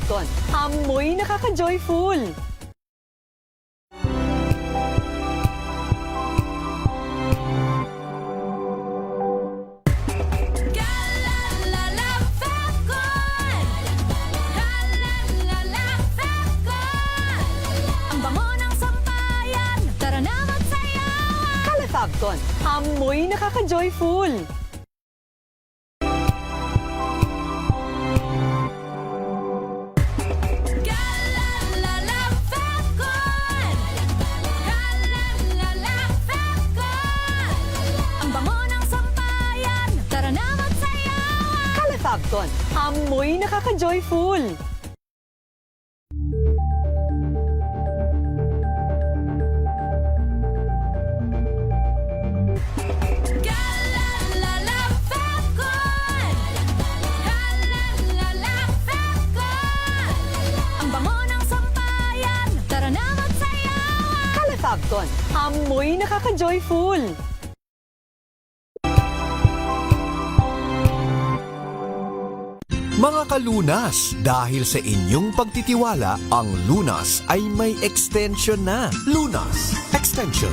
Fabcon, amoy nakaka-joyful. Fabcon, amoy nakaka-joyful. Fabcon, amoy nakaka-joyful. Fabcon, amoy nakaka-joyful. Mga kalunas, dahil sa inyong pagtitiwala, ang Lunas ay may extension na. Lunas Extension.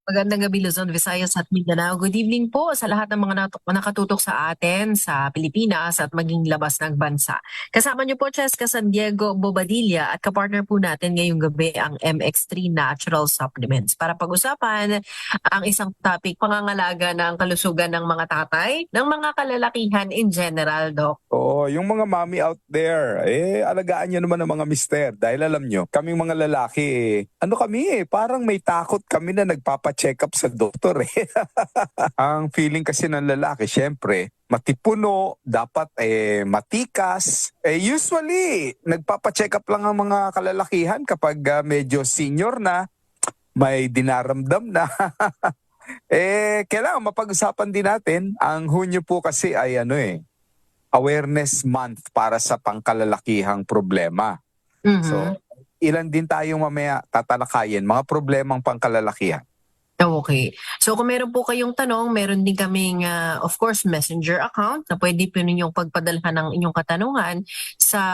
Magandang gabi Luzon, Visayas at Mindanao. Good evening po sa lahat ng mga nakatutok sa atin sa Pilipinas at maging labas ng bansa. Kasama niyo po Cheska San Diego Bobadilla at kapartner po natin ngayong gabi ang MX3 Natural Supplements para pag-usapan ang isang topic, pangangalaga ng kalusugan ng mga tatay, ng mga kalalakihan in general, Doc. Oo, yung mga mommy out there, alagaan nyo naman ang mga mister. Dahil alam nyo, kaming mga lalaki, parang may takot kami na nagpapacheck up sa doktor Ang feeling kasi ng lalaki, syempre, matipuno, dapat matikas. Usually, nagpapacheck up lang ang mga kalalakihan kapag medyo senior na, may dinaramdam na. Kailangan mapag-usapan din natin. Ang Hunyo po kasi ay awareness month para sa pangkalalakihang problema. Mhm. So, ilan din tayong mamaya tatalakayin, mga problemang pangkalalakihan. Okay. So kung meron po kayong tanong, meron din kaming of course messenger account na pwede po ninyong pagpadalhan ng inyong katanungan sa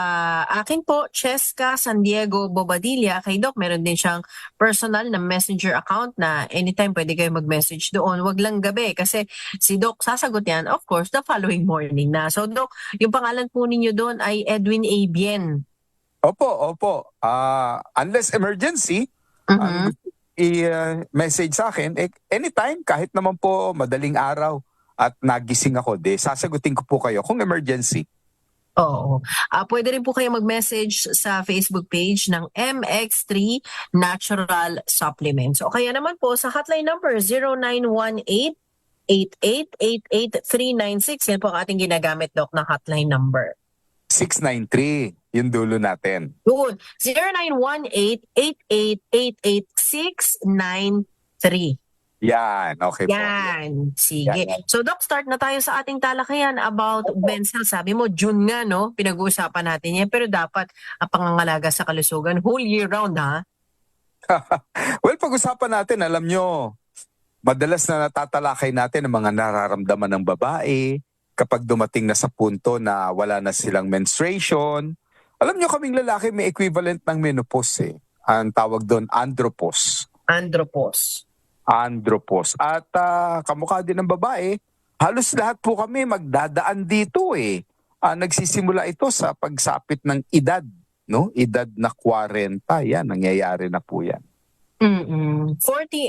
akin po, Cheska San Diego Bobadilla. Kay Doc, meron din siyang personal na messenger account na anytime pwede kayo mag-message doon. Wag lang gabi kasi si Doc sasagot yan of course the following morning na. So Doc, yung pangalan po ninyo doon ay Edwin A. Bien. Opo. Unless emergency, ang i-message sa akin, anytime, kahit naman po madaling araw at nagising ako, sasagutin ko po kayo kung emergency. Oo. Pwede rin po kayo mag-message sa Facebook page ng MX3 Natural Supplements. O kaya naman po sa hotline number 0918-8888-396. Yan po ang ating ginagamit, Doc, na hotline number. 693, yung dulo natin. Doon, 0918-8888-693. Yan, okay po. Yan. Sige. Yan. So, Doc, start na tayo sa ating talakayan about Benzel. Sabi mo, June nga, no? Pinag-uusapan natin yan. Pero dapat ang pangangalaga sa kalusugan whole year round, ha? Well, pag-usapan natin, alam nyo, madalas na natatalakay natin ang mga nararamdaman ng babae kapag dumating na sa punto na wala na silang menstruation. Alam nyo, kaming lalaki may equivalent ng menopause Ang tawag doon, andropause. Andropause. At kamukha din ng babae, halos lahat po kami magdadaan dito nagsisimula ito sa pagsapit ng edad, no? Edad na 40, yan, nangyayari na po yan. 40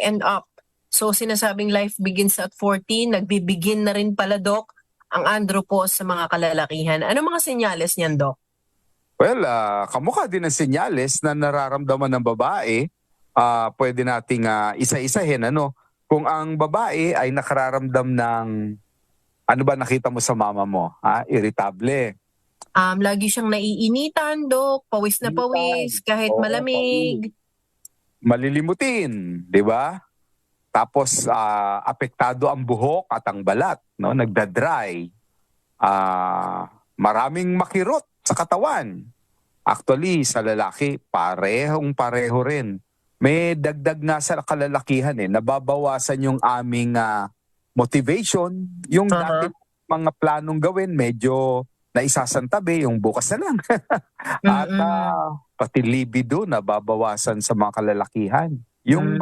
and up. So sinasabing life begins at 40, nagbibigin na rin pala, Doc, ang andropause sa mga kalalakihan. Ano mga senyales niyan, Doc? Well, kamukha din ang senyales na nararamdaman ng babae. Pwede nating isa-isahin. Kung ang babae ay nakararamdam ng, ano ba nakita mo sa mama mo? Irritable. Lagi siyang naiinitan, Doc, pawis na pawis, kahit Oo, malamig. Malilimutin, di ba? Tapos apektado ang buhok at ang balat, no? Nagda-dry. Maraming makirot sa katawan. Actually, sa lalaki, pareho rin. May dagdag nga sa kalalakihan nababawasan yung aming motivation. Yung dati mga planong gawin, medyo na isasantabi, yung bukas na lang. At pati libido na babawasan sa mga kalalakihan. Yung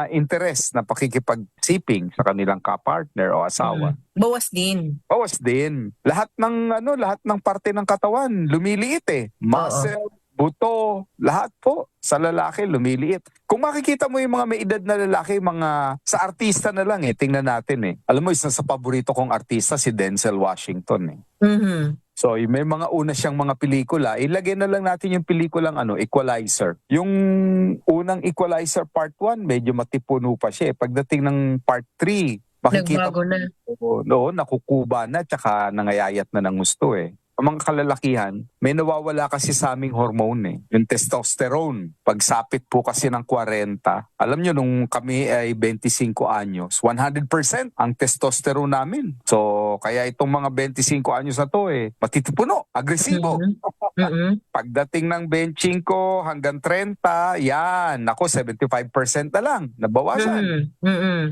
interest na pakikipagsiping sa kanilang kapartner o asawa. Bawas din. Bawas din. Lahat ng parte ng katawan lumiliit eh. Muscle, buto, lahat po sa lalaki lumiliit. Kung makikita mo yung mga may edad na lalaki, mga sa artista na lang tingnan natin eh. Alam mo, isa sa paborito kong artista si Denzel Washington eh. So, may mga una siyang mga pelikula, ilagay na lang natin yung pelikulang Equalizer. Yung unang Equalizer Part 1, medyo matipuno pa siya. Pagdating ng Part 3, makikita Nagbago na. Nakukuba na, tsaka nangayayat na ng gusto eh. Ang mga kalalakihan, may nawawala kasi sa aming hormone eh. Yung testosterone. Pagsapit po kasi ng 40, alam nyo, nung kami ay 25 anyos, 100% ang testosterone namin. So, kaya itong mga 25 anyos na to matitipuno, agresibo. Pagdating ng 25 hanggang 30, yan, ako 75% na lang, nabawasan.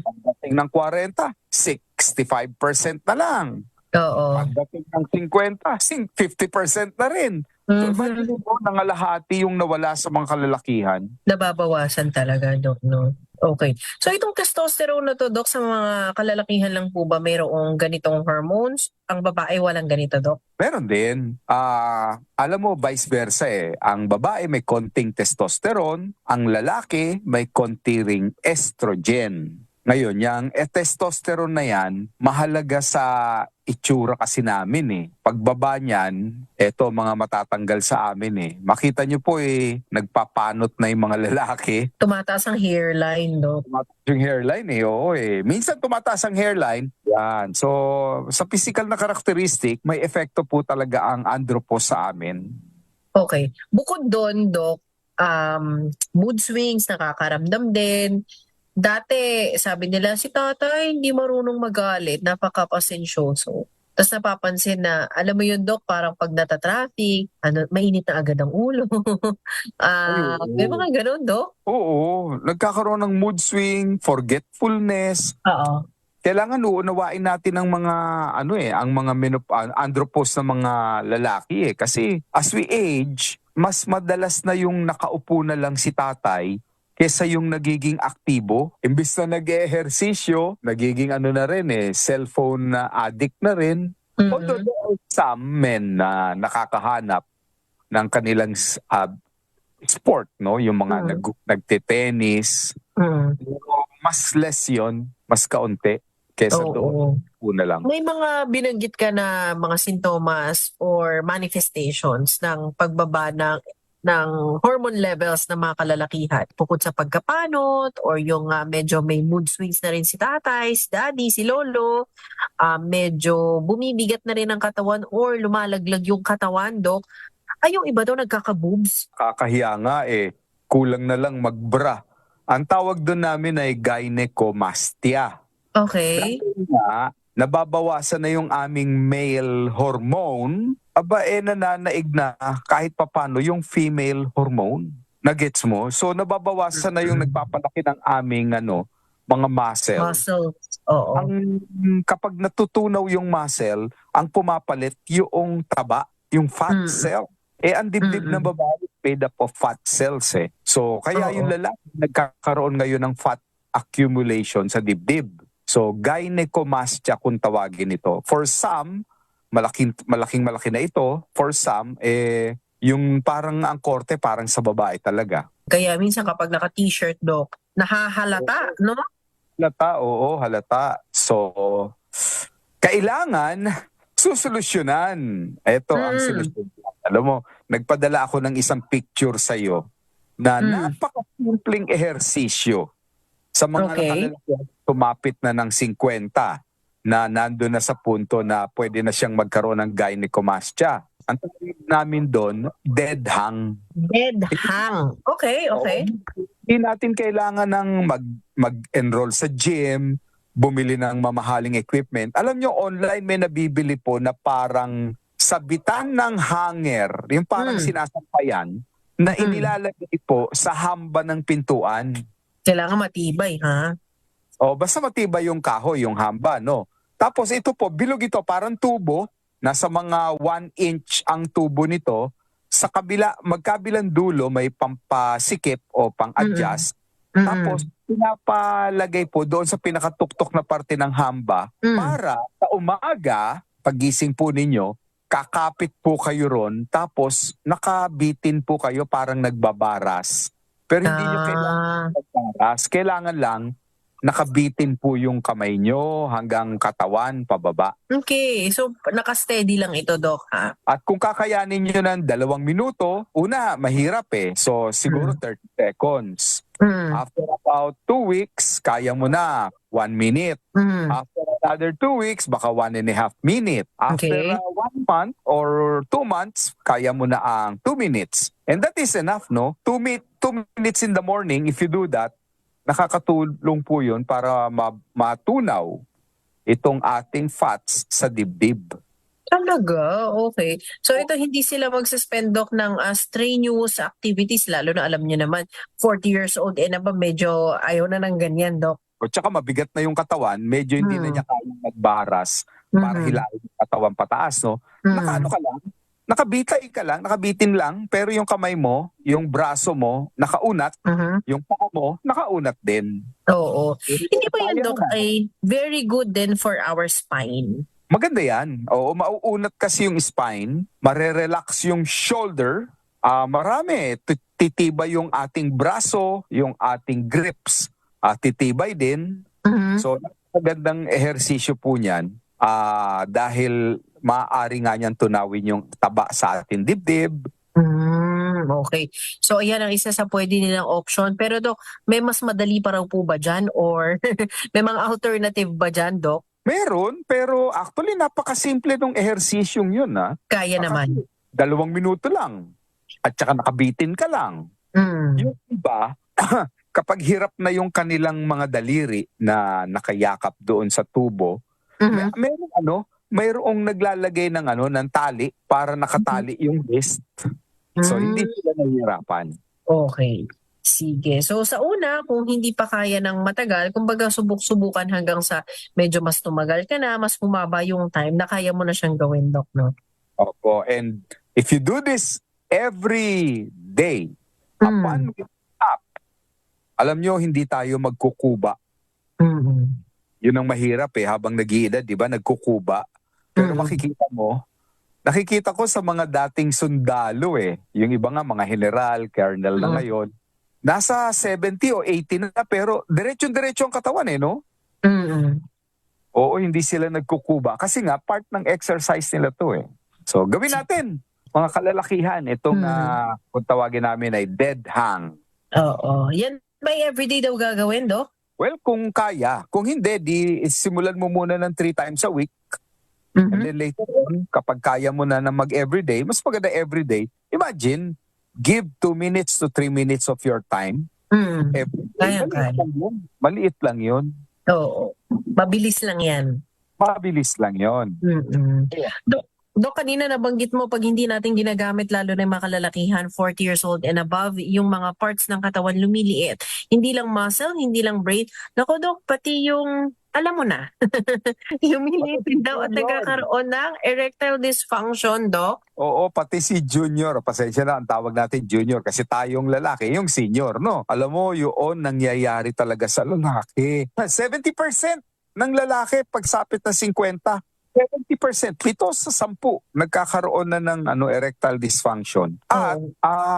Pagdating ng 40, 65% na lang. Oo. Pagdating ng 50, 50% na rin. So, imagine mo, nangalahati yung nawala sa mga kalalakihan. Nababawasan talaga, Dok, no? Okay. So itong testosterone na to, Dok, sa mga kalalakihan lang po ba mayroong ganitong hormones? Ang babae walang ganito, Dok? Meron din. Alam mo, vice versa eh. Ang babae may konting testosterone, ang lalaki may konti ring estrogen. Ngayon, yung testosterone na yan, mahalaga sa itsura kasi namin eh. Pagbaba niyan, eto mga matatanggal sa amin eh. Makita nyo po nagpapanot na yung mga lalaki. Tumataas ang hairline, Dok. Tumataas yung hairline oo eh. Minsan tumataas ang hairline. Yan. So, sa physical na karakteristik, may epekto po talaga ang andropause sa amin. Okay. Bukod doon, Dok, mood swings, nakakaramdam din. Dati, sabi nila, si tatay hindi marunong magalit, napaka-pasensyoso. Tapos napapansin na, alam mo yun, Dok, parang pag nata-traffic, mainit na agad ang ulo. May mga ganun, Dok? Oo, nagkakaroon ng mood swing, forgetfulness. Oo. Kailangan uunawain natin ang mga ang mga andropause na mga lalaki kasi as we age, mas madalas na yung nakaupo na lang si tatay kesa yung nagiging aktibo. Imbis na nag-ehersisyo, nagiging na rin cellphone na addict na rin. Although there are some men na nakakahanap ng kanilang sport, no? Yung mga nagte-tennis. Mas less yun, mas kaunti kesa doon. Una lang. May mga binanggit ka na mga sintomas or manifestations ng pagbaba ng hormone levels ng mga kalalakihan. Bukod sa pagkapanot or yung medyo may mood swings na rin si tatay, si daddy, si lolo, medyo bumibigat na rin ang katawan or lumalaglag yung katawan, Dok. Ay, yung iba daw nagkaka-boobs. Kakahiya nga kulang na lang magbra. Ang tawag doon namin ay gynecomastia. Okay. Dahil nga, nababawasan na yung aming male hormone, nananaig na kahit papano yung female hormone. Nagets mo? So nababawasan na yung nagpapalaki ng aming mga muscle. Muscle. Oo. Kapag natutunaw yung muscle, ang pumapalit yung taba, yung fat cell. Ang dibdib ng babae made up of fat cells So kaya yung lalaki nagkakaroon ngayon ng fat accumulation sa dibdib. So gynecomastia kung tawagin ito. For some, malaking na ito. For some, yung parang ang korte parang sa babae talaga. Kaya minsan kapag naka-t-shirt, Dok, nahahalata, no? Halata. So, kailangan susolusyonan. Ito ang solusyon. Alam mo, nagpadala ako ng isang picture sa'yo na napakasimpleng ehersisyo sa mga nakalalakihan tumapit na ng 50 na nandun na sa punto na pwede na siyang magkaroon ng gynecomastia. Ang tawag namin doon, dead hang. Dead hang. Okay. Hindi natin kailangan ng mag-enroll sa gym, bumili ng mamahaling equipment. Alam nyo, online may nabibili po na parang sabitan ng hanger, yung parang sinasampayan, na inilalagay po sa hamba ng pintuan. Kailangan matibay, ha? Basta matibay yung kahoy, yung hamba, no? Tapos ito po, bilog ito, parang tubo. nasa mga 1 inch ang tubo nito. Sa kabila, magkabilang dulo may pampasikip o pang-adjust. Tapos pinapalagay po doon sa pinakatuktok na parte ng hamba para sa umaga, pagising po ninyo, kakapit po kayo ron, tapos nakabitin po kayo parang nagbabaras. Pero hindi nyo kailangan magbaras. Kailangan lang nakabitin po yung kamay nyo hanggang katawan pababa. Okay, so naka-steady lang ito, Doc, ha? At kung kakayanin nyo ng 2 minuto, una, mahirap eh. So siguro 30 seconds. After about 2 weeks, kaya mo na 1 minute. After another 2 weeks, baka 1.5 minute. After Okay. 1 month or 2 months, kaya mo na ang 2 minutes. And that is enough, no? 2 minutes in the morning, if you do that, nakakatulong po yun para matunaw itong ating fats sa dibdib. Talaga? Okay. So ito, hindi sila magsuspend, Doc, ng strenuous activities, lalo na alam niyo naman, 40 years old and above, medyo ayaw na ng ganyan, Doc. O tsaka mabigat na yung katawan, medyo hindi na niya kayang magbaras para hilain yung katawan pataas, no? Nakaano ka lang, nakabitay ka lang, nakabitin lang, pero yung kamay mo, yung braso mo, nakaunat, yung paa mo, nakaunat din. Oo. Hindi ba yan, Kaya Doc, naman. ay very good din for our spine? Maganda yan. Oo, mauunat kasi yung spine, marerelax yung shoulder, marami. Titibay yung ating braso, yung ating grips, titibay din. So, magandang ehersisyo po niyan dahil maaari nga niyan tunawin yung taba sa ating dibdib. Okay. So, ayan ang isa sa pwede nilang option. Pero, Doc, may mas madali pa raw po ba dyan? Or may mga alternative ba dyan, Doc? Meron, pero actually napakasimple ng ehersisyong yun. Kaya naman. 2 minuto lang. At saka nakabitin ka lang. Yung iba, kapag hirap na yung kanilang mga daliri na nakayakap doon sa tubo, mayroong naglalagay ng tali para nakatali yung wrist. So hindi sila nahihirapan. Okay. Sige. So sa una, kung hindi pa kaya ng matagal, kumbaga subok-subukan hanggang sa medyo mas tumagal ka na, mas humaba yung time na kaya mo na siyang gawin, Doc, no? Opo. And if you do this every day, upon waking up, alam nyo, hindi tayo magkukuba. Yun ang mahirap habang nag-iedad, di ba? Nagkukuba. Pero nakikita ko sa mga dating sundalo yung iba nga mga general, colonel na ngayon, nasa 70 o 80 na pero diretso-diretso ang katawan no? Oo, hindi sila nagkukuba kasi nga part ng exercise nila to So gawin natin mga kalalakihan itong kung tawagin namin ay dead hang. Oo. Yan ba everyday daw gagawin, Doc? Well, kung kaya. Kung hindi, simulan mo muna ng 3 times a week. And then later on, kapag kaya mo na mag-everyday, mas maganda everyday. Imagine, give 2 minutes to 3 minutes of your time. Kaya. Maliit lang yun. Oo. Mabilis lang yan. Mabilis lang yun. Dok, kanina nabanggit mo pag hindi natin ginagamit lalo na yung mga kalalakihan, 40 years old and above, yung mga parts ng katawan lumiliit. Hindi lang muscle, hindi lang brain. Naku, Dok, pati yung, alam mo na, lumiliit daw at nagkakaroon ng erectile dysfunction, Dok. Oo, pati si junior. Pasensya na, ang tawag natin junior kasi tayong lalaki, yung senior, no? Alam mo, yun nangyayari talaga sa lalaki. 70% ng lalaki pagsapit na 50, 70%, 7 sa 10 nagkakaroon na ng erectile dysfunction. At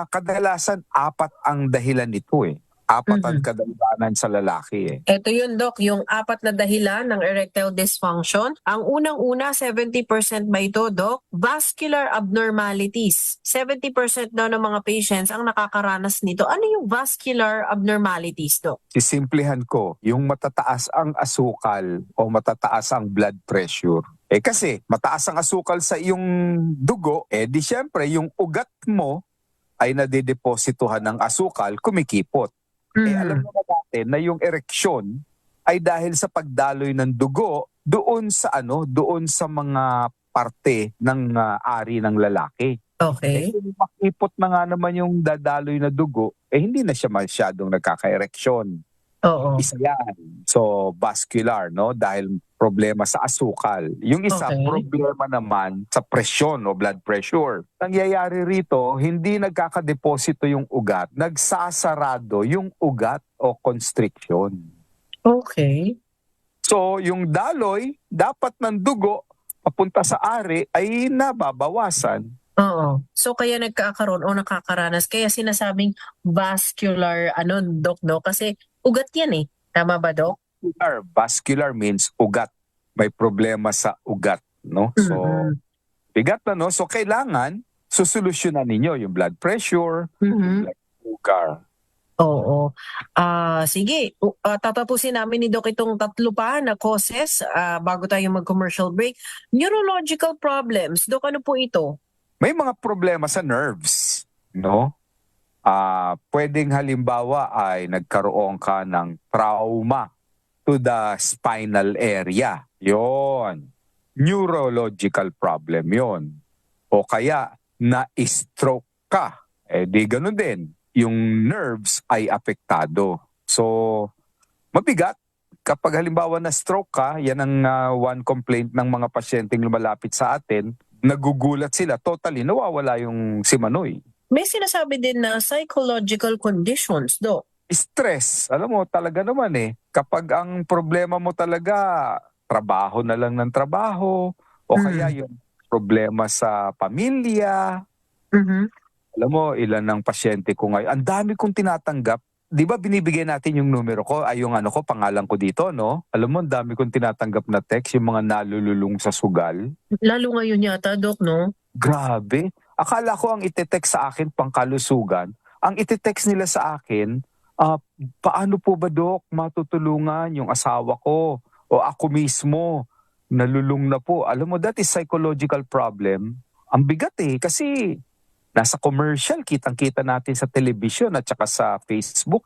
kadalasan 4 ang dahilan nito 4 ang kadalanan sa lalaki Ito yun, Doc, yung 4 na dahilan ng erectile dysfunction. Ang unang-una, 70% ba ito, Doc? Vascular abnormalities. 70% daw ng mga patients ang nakakaranas nito. Ano yung vascular abnormalities, Doc? Sisimplihan ko, yung matataas ang asukal o matataas ang blood pressure. Kasi mataas ang asukal sa iyong dugo, di syempre yung ugat mo ay nadideposituhan ng asukal, kumikipot. Alam mo natin na yung ereksyon ay dahil sa pagdaloy ng dugo doon sa mga parte ng ari ng lalaki. Okay. Kung makipot na nga naman yung dadaloy na dugo, hindi na siya masyadong nagkaka-ereksyon. Oo. Isa yan. So, vascular, no? Dahil problema sa asukal. Yung isa, Okay. problema naman sa presyon o blood pressure. Nangyayari rito, hindi nagkakadeposito yung ugat, nagsasarado yung ugat o constriction. Okay. So, yung daloy, dapat ng dugo, papunta sa ari, ay nababawasan. Oo. So kaya nagkakaroon o nakakaranas. Kaya sinasabing vascular, Dok, no? Kasi ugat yan eh. Tama ba, Dok? Vascular means ugat. May problema sa ugat, no? So, Mhm. bigat na, no? So, kailangan susolusyonan ninyo yung blood pressure, Mhm. blood sugar. Oo. Sige, tatapusin namin ni Doc itong tatlo pa na causes bago tayo mag-commercial break. Neurological problems. Doc, ano po ito? May mga problema sa nerves, no? Pwedeng halimbawa ay nagkaroon ka ng trauma to the spinal area. Yon. Neurological problem yon. O kaya na-stroke ka. Di ganun din. Yung nerves ay apektado. So, mabigat. Kapag halimbawa na-stroke ka, yan ang one complaint ng mga pasyenteng lumalapit sa atin, nagugulat sila. Totally, nawawala yung si Manoy. May sinasabi din na psychological conditions, Doc. Stress. Alam mo, talaga naman kapag ang problema mo talaga, trabaho na lang ng trabaho, o kaya yung problema sa pamilya. Mhm. Alam mo, ilan ng pasyente ko ngayon, ang dami kong tinatanggap. Di ba binibigay natin yung numero ko, ay yung pangalan ko dito, no? Alam mo, ang dami kong tinatanggap na text, yung mga nalululong sa sugal. Lalo ngayon yata, Doc, no? Grabe. Akala ko ang ite-text sa akin pangkalusugan. Ang ite-text nila sa akin, paano po ba, Dok, matutulungan yung asawa ko o ako mismo, nalulung na po. Alam mo, that is psychological problem. Ang bigat kasi nasa commercial, kitang-kita natin sa television at saka sa Facebook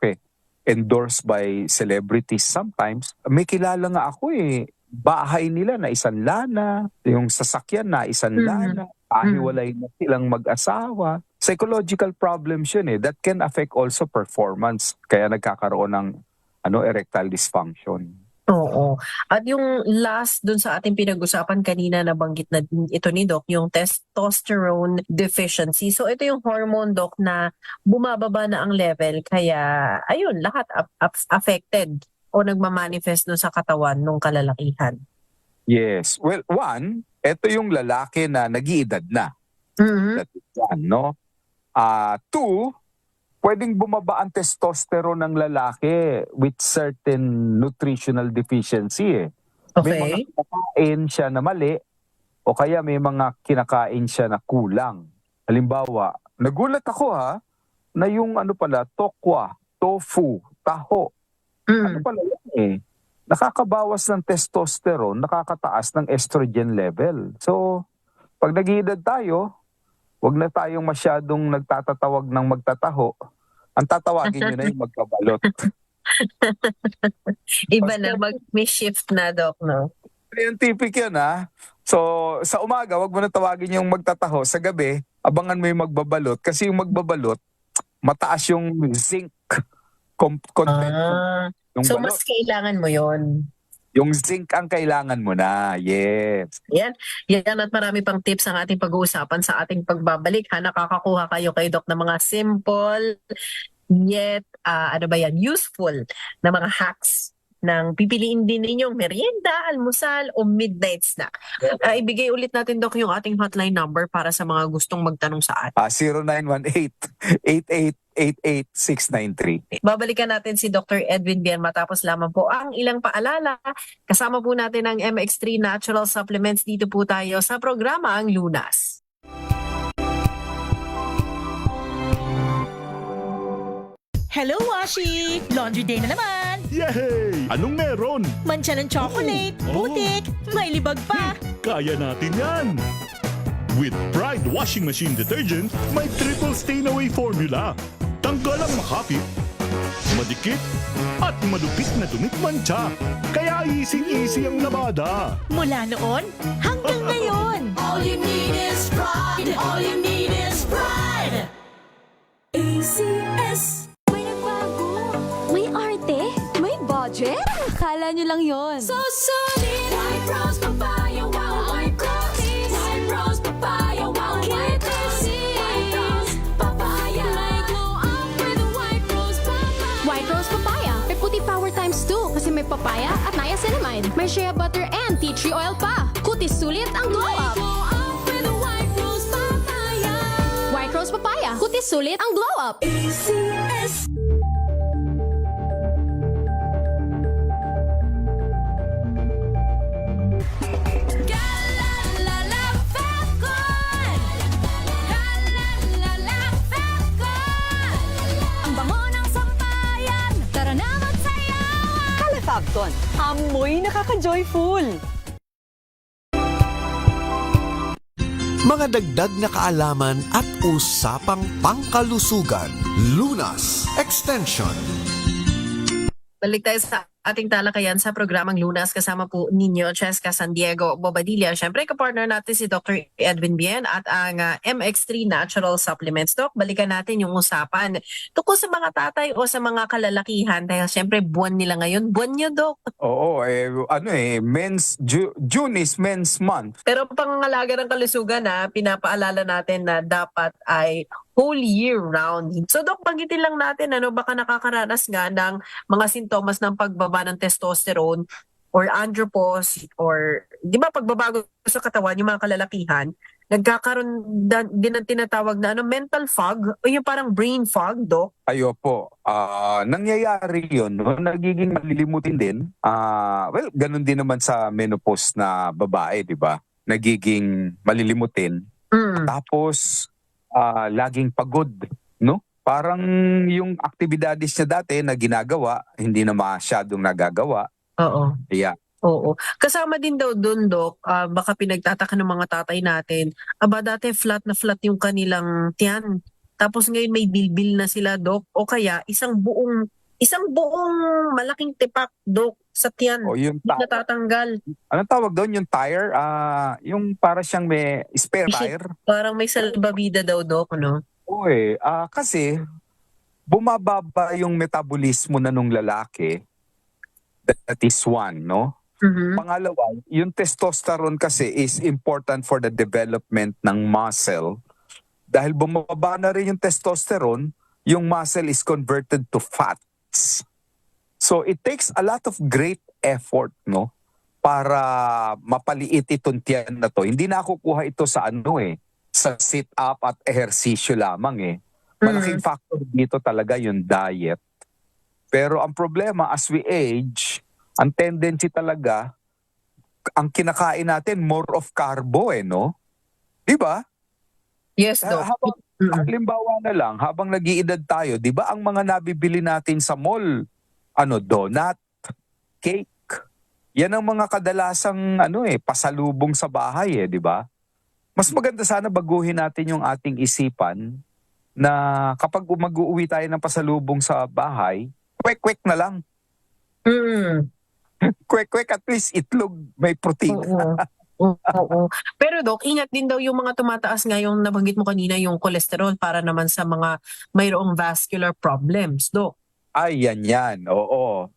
endorsed by celebrities sometimes. May kilala nga ako bahay nila na isang lana, yung sasakyan na isang lana, ahiwalay na silang mag-asawa. Psychological problems yun that can affect also performance. Kaya nagkakaroon ng erectile dysfunction. Oo. At yung last dun sa ating pinag-usapan kanina, nabanggit na ito ni Doc, yung testosterone deficiency. So ito yung hormone, Doc, na bumababa na ang level. Kaya, ayun, lahat affected o nagmamanifest dun sa katawan ng kalalakihan. Yes. Well, one, ito yung lalaki na nag-iedad na. Mhm. That is one, no? Two, pwedeng bumaba ang testosterone ng lalaki with certain nutritional deficiency. May mga Okay. kinakain siya na mali o kaya may mga kinakain siya na kulang. Halimbawa, nagulat ako na yung tokwa, tofu, taho. Ano pala yan nakakabawas ng testosterone, nakakataas ng estrogen level. So, pag nag-iedad tayo, wag na tayong masyadong nagtatatawag ng magtataho. Ang tatawagin nyo na yung magbabalot. Iba na, may shift na, Doc, no? Scientific yan So, sa umaga, wag mo na tawagin yung magtataho. Sa gabi, abangan mo yung magbabalot. Kasi yung magbabalot, mataas yung zinc content ng So, balot. mas kailangan mo yon. Yung zinc ang kailangan mo na. Yes. Yan at marami pang tips ang ating pag-uusapan sa ating pagbabalik. Nakakakuha kayo kay Doc ng mga simple yet useful na mga hacks ng pipiliin din ninyong merienda, almusal o midnight snack. Ibigay ulit natin, Doc, yung ating hotline number para sa mga gustong magtanong sa atin. 0918-8888-693. Babalikan natin si Dr. Edwin Bien matapos lamang po ang ilang paalala. Kasama po natin ang MX3 Natural Supplements. Dito po tayo sa programa Ang Lunas. Hello, Washi! Laundry day na naman! Yay! Anong meron? Mancha ng chocolate, putik, may libag pa. Kaya natin yan! With Pride Washing Machine Detergent, may triple stain-away formula. Tanggal ang makapit, madikit, at madupit na dumit mancha. Kaya easy-easy ang labada. Mula noon hanggang ngayon. All you need is pride. All you need is pride. ACS. May nagbago, may arte, may Jen, akala nyo lang yon. So solid. White rose papaya, wow, white rose. White rose papaya, wow, white rose. White rose papaya. May glow up with white rose papaya. White Rose Papaya. May puti power times 2 kasi may papaya at niacinamide. May shea butter and tea tree oil pa. Kutis sulit ang glow May up. glow up with white rose papaya. White Rose Papaya. Kutis sulit ang glow up. ACS. Galalala Falcon. Galalala Falcon. Ang bango ng sampayan. Tara na magsayawan. Calefacton, amoy nakaka-joyful. Mga dagdag na kaalaman at usapang pangkalusugan. Lunas Extension. Balik tayo sa ating talakayan sa programang Lunas kasama po ninyo, Cheska San Diego Bobadilla. Siyempre, kapartner natin si Dr. Edwin Bien at ang MX3 Natural Supplements. Doc, balikan natin yung usapan tungkol sa mga tatay o sa mga kalalakihan dahil siyempre buwan nila ngayon. Buwan nyo, Doc. Oo, June is men's month. Pero pangangalaga ng kalusugan pinapaalala natin na dapat ay whole year round. So Doc, banggitin lang natin baka nakakaranas nga ng mga sintomas ng pagbaba ng testosterone or andropause or di ba pagbabago sa katawan yung mga kalalakihan, nagkakaroon din ng tinatawag na mental fog o yung parang brain fog, Doc. Ayo po, nangyayari yun, no? Nagiging malilimutin din. Well, ganun din naman sa menopause na babae, di ba? Nagiging malilimutin. Tapos, laging pagod, no? Parang yung aktibidades niya dati na ginagawa, hindi na masyadong nagagawa. Oo. Yeah. Oo. Kasama din daw doon, Doc, baka pinagtataka ng mga tatay natin, dati flat na flat yung kanilang tiyan. Tapos ngayon may bilbil na sila, Doc. O kaya isang buong malaking tipak, Doc, sa tiyan. O yung Hindi natatanggal. anong tawag doon? Yung tire? Yung para siyang may spare tire? Parang may salbabida daw, Doc, no? Oo kasi bumababa yung metabolismo na nung lalaki. That is one, no? Pangalawa, yung testosterone kasi is important for the development ng muscle. Dahil bumaba na rin yung testosterone, yung muscle is converted to fats. So it takes a lot of great effort, no? Para mapaliit itong tiyan na to. Hindi na kukuha ito sa sa sit-up at ehersisyo lamang Malaking factor dito talaga yung diet. Pero ang problema, as we age, ang tendency talaga, ang kinakain natin, more of carbo no? Di ba? Yes, Doc. Halimbawa na lang, habang nag-iedad tayo, di ba ang mga nabibili natin sa mall, donut, cake, yan ang mga kadalasang pasalubong sa bahay di ba? Mas maganda sana baguhin natin yung ating isipan na kapag mag-uuwi tayo ng pasalubong sa bahay, kwek-kwek na lang. Kwek-kwek, at least itlog, may protein. Oo. Pero Doc, ingat din daw yung mga tumataas nga yung nabanggit mo kanina, yung cholesterol para naman sa mga mayroong vascular problems, Doc. Ay, yan. Oo.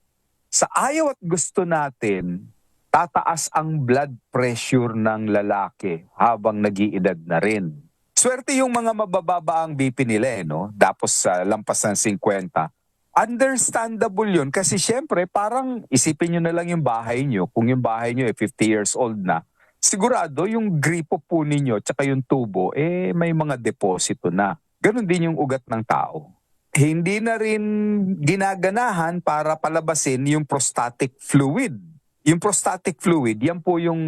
Sa ayaw at gusto natin, tataas ang blood pressure ng lalaki habang nag-iedad na rin. Swerte yung mga mabababa ang BP nila, no? Tapos lampas ng 50. Understandable yun kasi syempre parang isipin nyo na lang yung bahay nyo. Kung yung bahay nyo 50 years old na, sigurado yung gripo po ninyo tsaka yung tubo, may mga deposito na. Ganon din yung ugat ng tao. Hindi na rin ginaganahan para palabasin yung prostatic fluid. Yung prostatic fluid, yan po yung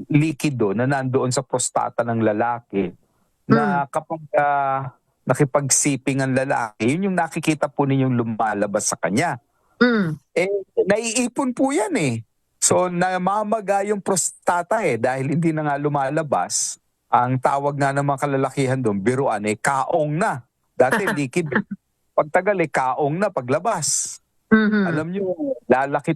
likido na nandoon sa prostata ng lalaki na kapag nakipagsiping ang lalaki, yun yung nakikita po ninyong lumalabas sa kanya. Naiipon po yan So namamaga yung prostata dahil hindi na nga lumalabas. Ang tawag nga ng mga kalalakihan doon, biruan kaong na. Dati likid. Pagtagal kaong na paglabas. Alam nyo, lalaki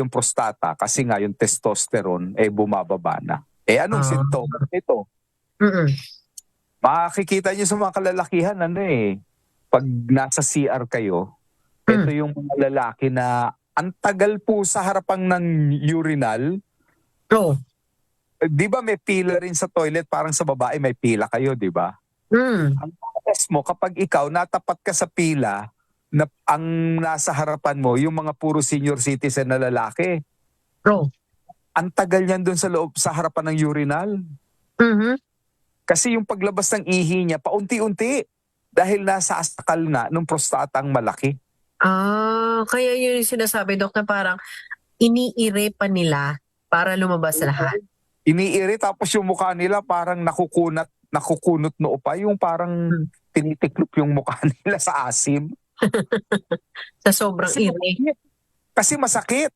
yung prostata kasi nga yung testosterone bumababa na. Anong sintomas ito? Makikita nyo sa mga kalalakihan, pag nasa CR kayo, ito yung mga lalaki na ang tagal po sa harapan ng urinal. Oh. Di ba may pila rin sa toilet, parang sa babae may pila kayo, di ba? Ang test mo, kapag ikaw natapat ka sa pila, na ang nasa harapan mo, yung mga puro senior citizen na lalaki, Oh. ang tagal niyan doon sa loob, sa harapan ng urinal. Kasi yung paglabas ng ihi niya, paunti-unti. Dahil nasa asakal nga nung prostatang malaki. Kaya yun yung sinasabi, Dok, na parang iniire pa nila para lumabas lahat. Iniiri, tapos yung mukha nila parang nakukunot noo pa. Yung parang tinitiklop yung mukha nila sa asim. Sa sobrang ire. Kasi masakit.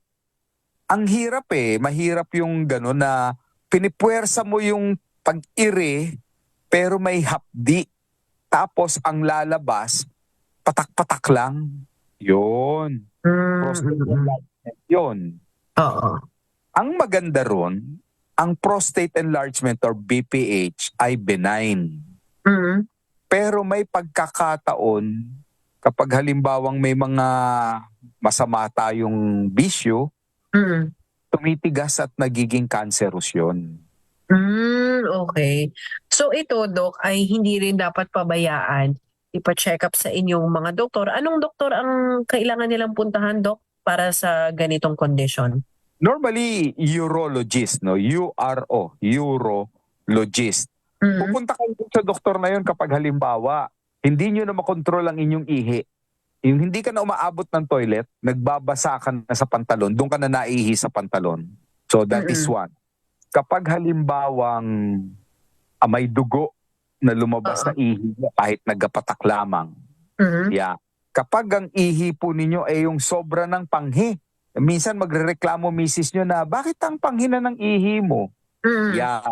Ang hirap mahirap yung gano'n na pinipuwersa mo yung pag-iri pero may hapdi. Tapos ang lalabas, patak-patak lang. Yun. Yun. Oo. Ang maganda ron, ang prostate enlargement or BPH ay benign. Pero may pagkakataon, kapag halimbawang may mga masama tayong bisyo, tumitigas at nagiging cancerous yun. Okay. So ito, Dok, ay hindi rin dapat pabayaan. Ipa-check up sa inyong mga doktor. Anong doktor ang kailangan nilang puntahan, Dok, para sa ganitong condition? Normally, urologist, no? URO, urologist. Pupunta kayo sa doktor na yun kapag halimbawa, hindi nyo na makontrol ang inyong ihi. Yung hindi ka na umaabot ng toilet, nagbabasa ka na sa pantalon, doon ka na naihi sa pantalon. So that is one. Kapag halimbawang may dugo na lumabas sa ihi mo kahit nagkapatak lamang. Yeah. Kapag ang ihi po ninyo ay yung sobra ng panghi, minsan magrereklamo misis nyo na, bakit ang panghi na ng ihi mo? Yeah.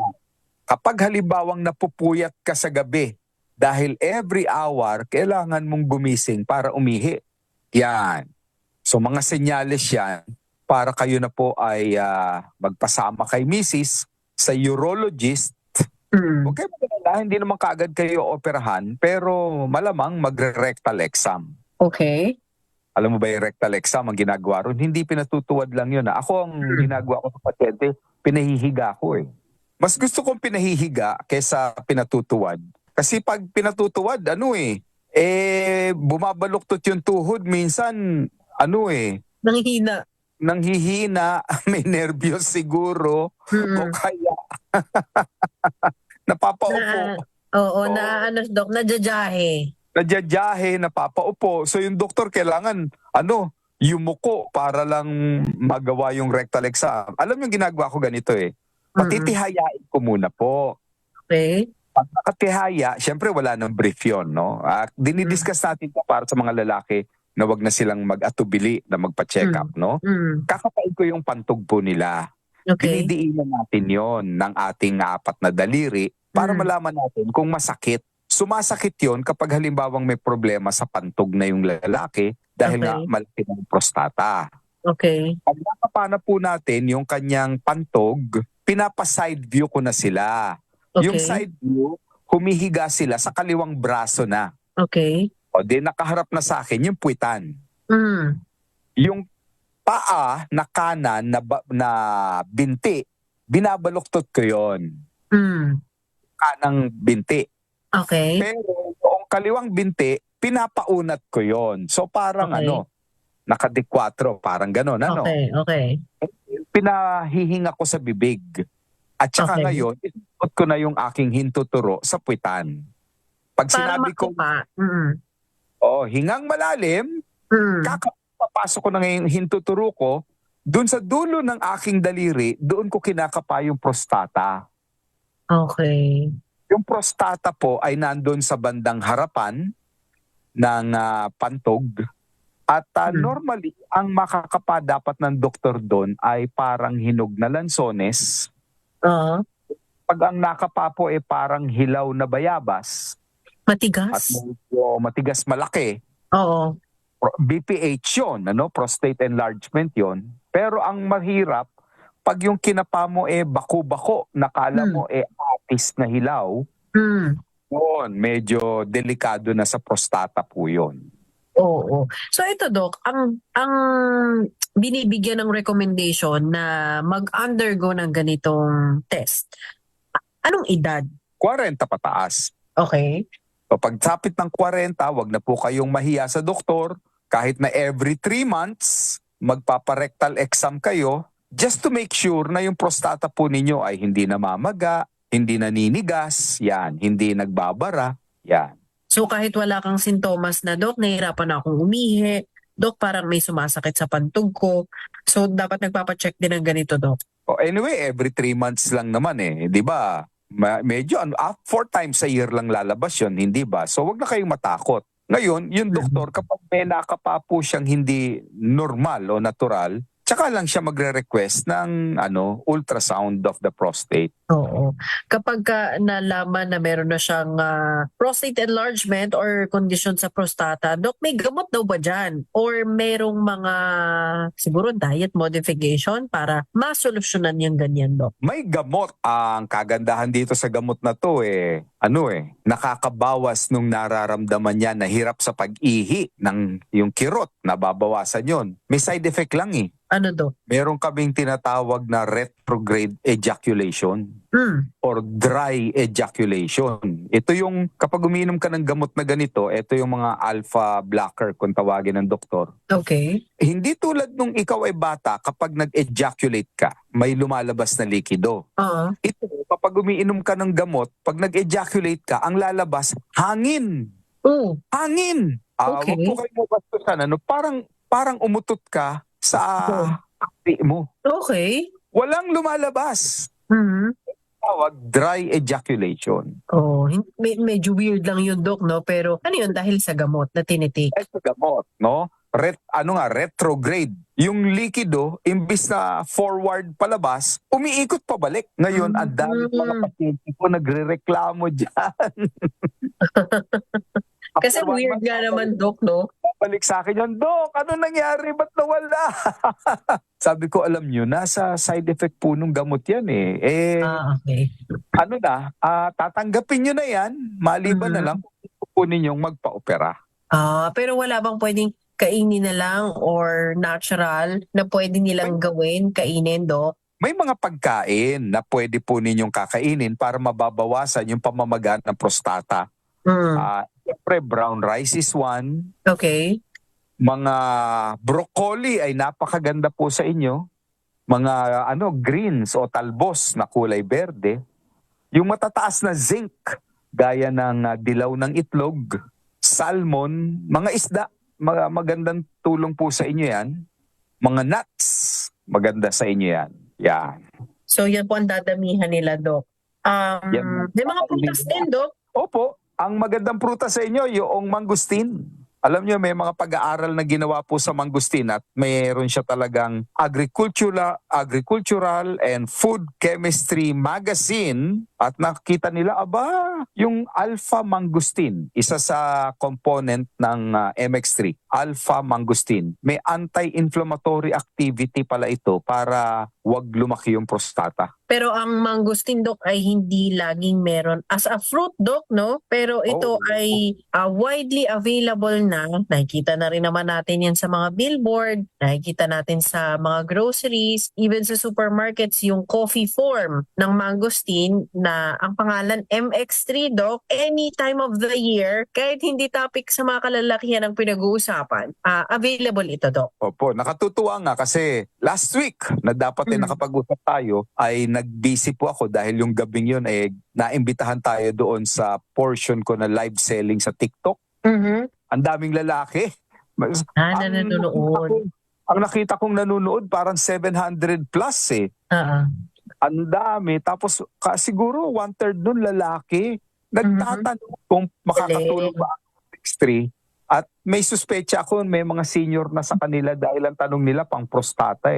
Kapag halimbawang napupuyat ka sa gabi, dahil every hour, kailangan mong gumising para umihi. Yan. So mga senyales yan para kayo na po ay magpasama kay misis sa urologist. Okay, hindi naman kaagad kayo operahan, pero malamang magre-rectal exam. Okay. Alam mo ba yung rectal exam, ang ginagawa ron? Hindi pinatutuwad lang yun. Ako ang ginagawa ko sa pasyente, pinahihiga ko . Mas gusto kong pinahihiga kaysa pinatutuwad. Kasi pag pinatutuwad, bumabaluktot yung tuhod, minsan, Nanghihina. nanghihina, may nervyos siguro, o kaya napapaupo. Dok, nadyajahe. Nadyajahe, napapaupo. So yung doktor kailangan, yumuko para lang magawa yung rectal exam. Alam yung ginagawa ko ganito patitihayain ko muna po. Okay. Pag nakatihaya, syempre wala nang brief yun, no? Dinidiscuss natin ito para sa mga lalaki na wag na silang mag-atubili na magpa-check up, no? Kakapain ko yung pantog po nila. Okay. Dinidiinan natin yon ng ating 4 na daliri para malaman natin kung masakit. Sumasakit yon kapag halimbawang may problema sa pantog na yung lalaki dahil nga malaki ng prostata. Okay. Pag nakapana po natin yung kanyang pantog, pinapa-side view ko na sila. Okay. Yung side view, humihiga sila sa kaliwang braso na. Okay. O di nakaharap na sa akin yung puwitan. Yung paa na kanan na binti, binabaluktot ko yon. Kanang binti. Okay. Pero yung kaliwang binti, pinapaunat ko yon. So parang nakadikwatro, parang ganon. Okay. Pinahihinga ko sa bibig. At saka ngayon, isuot ko na yung aking hintuturo sa puwitan. Pag sinabi ko, hingang malalim, kakapapasok ko na ngayon hintuturo ko, dun sa dulo ng aking daliri, doon ko kinakapa yung prostata. Okay. Yung prostata po ay nandun sa bandang harapan ng pantog. At normally, ang makakapa dapat ng doktor doon ay parang hinog na lansones. Pag ang nakapa po ay parang hilaw na bayabas. Matigas? At medyo matigas malaki. Oo. BPH yun, prostate enlargement yun. Pero ang mahirap, pag yung kinapa mo bako-bako, nakala mo atis na hilaw, yun, medyo delikado na sa prostata po yun. Oo. So ito, Dok, ang binibigyan ng recommendation na mag-undergo ng ganitong test, anong edad? 40 pataas. Okay. So pagsapit ng 40, wag na po kayong mahiya sa doktor. Kahit na every 3 months, magpaparectal exam kayo just to make sure na yung prostata po ninyo ay hindi namamaga, hindi naninigas, yan, hindi nagbabara, yan. So kahit wala kang sintomas na, Dok, nahihirapan akong umihi, Dok, parang may sumasakit sa pantog ko. So dapat nagpapacheck din ng ganito, Dok. Anyway, every 3 months lang naman di ba? Medyo 4 times a year lang lalabas yun, hindi ba? So wag na kayong matakot. Ngayon, yung doktor, kapag may nakapa po siyang hindi normal o natural, tsaka lang siya magre-request ng ultrasound of the prostate. Oo. Kapag nalaman na meron na siyang prostate enlargement or condition sa prostata, Dok, may gamot daw ba dyan? Or merong mga, siguro, diet modification para masolusyonan yung ganyan, Dok? May gamot. Ang kagandahan dito sa gamot na to nakakabawas nung nararamdaman niya na hirap sa pag-ihi ng yung kirot, nababawasan yon. May side effect lang Ano, Dok? Meron kaming tinatawag na retrograde ejaculation or dry ejaculation. Ito yung kapag umiinom ka ng gamot na ganito, ito yung mga alpha blocker kung tawagin ng doktor. Okay. Hindi tulad nung ikaw ay bata, kapag nag-ejaculate ka, may lumalabas na likido. Oo. Ito, kapag umiinom ka ng gamot, pag nag-ejaculate ka, ang lalabas, hangin. Oh. Hangin! Okay. Huwag po kayo mabastusan. Parang umutot ka sa api mo. Okay. Walang lumalabas. Mhm. Tawag dry ejaculation. Oh, medyo weird lang yun, Dok, no? Pero ano yun, dahil sa gamot na tinitik? Ito gamot, no? Retrograde. Yung likido, imbis na forward palabas, umiikot pabalik. Ngayon, ang dami mga pasyente ko nagre-reklamo dyan. Kasi After 1 weird month, nga naman, Dok, no? balik sa akin yun, Dok, ano nangyari? Ba't nawala? Sabi ko, alam nyo, nasa side effect po nung gamot yan Okay. Tatanggapin nyo na yan, maliban na lang kung po ninyong magpa-opera. Pero wala bang pwedeng kainin na lang or natural na pwede nilang gawin, kainin, Dok? May mga pagkain na pwede po ninyong kakainin para mababawasan yung pamamaga ng prostata. Siyempre, brown rice is one. Okay. Mga broccoli ay napakaganda po sa inyo. Mga greens o talbos na kulay berde. Yung matataas na zinc, gaya ng dilaw ng itlog, salmon, mga isda, magandang tulong po sa inyo yan. Mga nuts, maganda sa inyo yan. Yan. So yan po ang dadamihan nila, Dok. May mga prutas din, Dok. Opo, ang magandang prutas sa inyo, yung mangustin. Alam niyo, may mga pag-aaral na ginawa po sa mangustin at mayroon siya talagang agricultural and food chemistry magazine at nakita nila, yung alpha mangustin, isa sa component ng MX3, alpha mangustin. May anti-inflammatory activity pala ito para wag lumaki yung prostata. Pero ang mangustin, Dok, ay hindi laging meron as a fruit, Dok, no? Pero ito ay widely available na. Nakikita na rin naman natin yan sa mga billboard. Nakikita natin sa mga groceries. Even sa supermarkets, yung coffee form ng mangustin na ang pangalan MX3, Dok. Any time of the year, kahit hindi topic sa mga kalalakihan ang pinag-uusapan, available ito, Dok. Opo, nakatutuwa nga kasi last week na dapat nakapag-usap tayo ay nag-busy po ako dahil yung gabing yun naimbitahan tayo doon sa portion ko na live selling sa TikTok. Ang daming lalaki. Nanonood. Ang nakita kong nanonood parang 700 plus Ang dami. Tapos siguro 1/3 nun lalaki. Nagtatanong kung makakatulong ba ang MX3. At may suspecha ako may mga senior na sa kanila dahil ang tanong nila pang prostata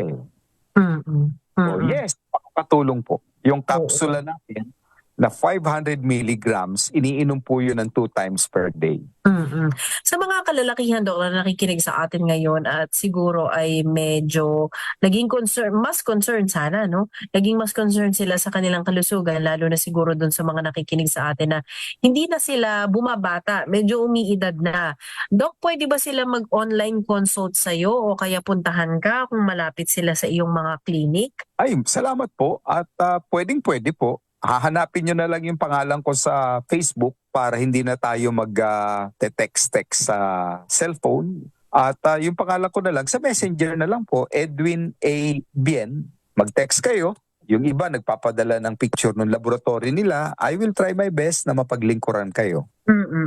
So yes, makakatulong po. Yung kapsula natin na 500 milligrams, iniinom po yun ng 2 times per day. Mm-mm. Sa mga kalalakihan, Dok, na nakikinig sa atin ngayon at siguro ay medyo naging mas concern sana, no? Naging mas concern sila sa kanilang kalusugan, lalo na siguro dun sa mga nakikinig sa atin na hindi na sila bumabata, medyo umiidad na. Dok, pwede ba sila mag-online consult sa'yo o kaya puntahan ka kung malapit sila sa iyong mga clinic? Ay, salamat po at pwedeng-pwede po. Hahanapin nyo na lang yung pangalan ko sa Facebook para hindi na tayo mag-text-text sa cellphone. At yung pangalan ko na lang sa Messenger na lang po, Edwin A. Bien. Mag-text kayo. Yung iba nagpapadala ng picture ng laboratory nila. I will try my best na mapaglingkuran kayo.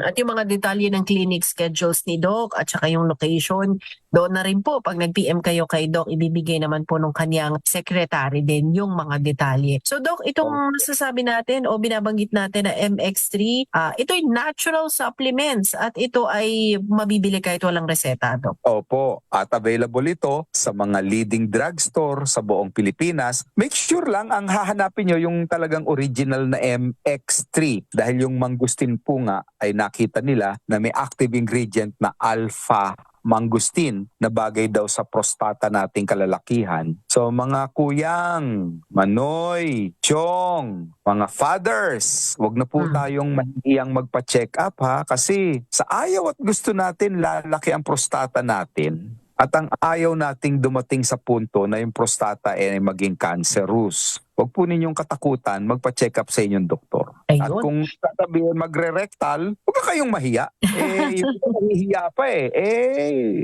At yung mga detalye ng clinic schedules ni Doc at saka yung location, doon na rin po pag nag-PM kayo kay Doc, ibibigay naman po nung kanyang secretary din yung mga detalye. So Doc, itong nasasabi natin o binabanggit natin na MX3, ito ay natural supplements at ito ay mabibili kahit walang reseta, Doc. Opo, at available ito sa mga leading drugstore sa buong Pilipinas. Make sure lang ang hahanapin nyo yung talagang original na MX3 dahil yung mangustin po nga ay nakita nila na may active ingredient na alpha mangustin na bagay daw sa prostata nating kalalakihan. So mga kuyang, manoy, chong, mga fathers, wag na po tayong mahihiyang magpa-check up ha kasi sa ayaw at gusto natin lalaki ang prostata natin. At ang ayaw nating dumating sa punto na yung prostata ay maging cancerous. Huwag po ninyong katakutan, magpa-check up sa inyong doktor. Ayun. At kung sasabihin magre-rectal, huwag ka kayong mahiya. Yung mahihiya pa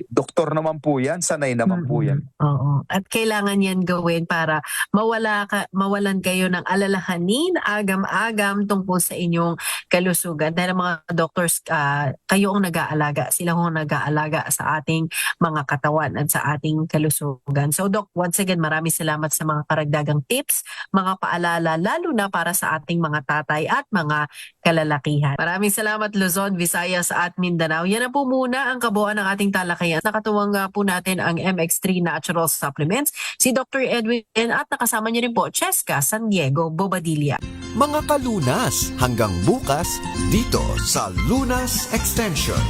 doktor naman po yan, sanay naman po yan. Oo. At kailangan yan gawin para mawalan kayo ng alalahanin, agam-agam tungkol sa inyong kalusugan. Dahil mga doctors, kayo ang nag-aalaga. Sila ang nag-aalaga sa ating mga katawan at sa ating kalusugan. So Doc, once again, maraming salamat sa mga karagdagang tips, mga paalala, lalo na para sa ating mga tatay at mga kalalakihan. Maraming salamat Luzon, Visayas at Mindanao. Yan na po muna ang kabuuan ng ating talakayan. Nakatuwang po natin ang MX3 Natural Supplements, si Dr. Edwin at nakasama niyo rin po, Cheska San Diego Bobadilla. Mga kalunas, hanggang bukas dito sa Lunas Extension.